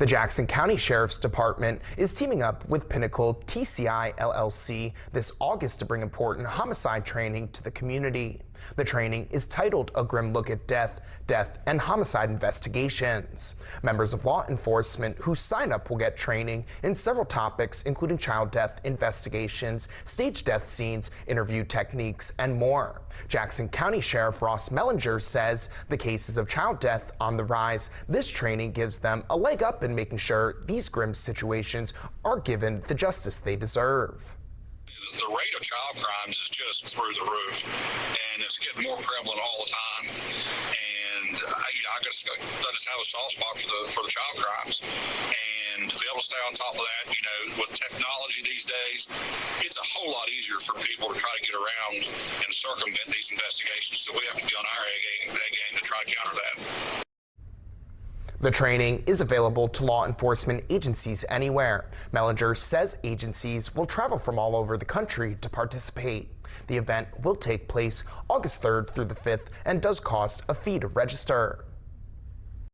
The Jackson County Sheriff's Department is teaming up with Pinnacle TCI LLC this August to bring important homicide training to the community. The training is titled A Grim Look at Death, and Homicide Investigations. Members of law enforcement who sign up will get training in several topics, including child death investigations, staged death scenes, interview techniques, and more. Jackson County Sheriff Ross Mellinger says the cases of child death on the rise. This training gives them a leg up in making sure these grim situations are given the justice they deserve. The rate of child crimes is just through the roof, and it's getting more prevalent all the time. And I just have a soft spot for the child crimes, and to be able to stay on top of that, with technology these days, it's a whole lot easier for people to try to get around and circumvent these investigations. So we have to be on our A game to try to counter that. The training is available to law enforcement agencies anywhere. Mellinger says agencies will travel from all over the country to participate. The event will take place August 3rd through the 5th and does cost a fee to register.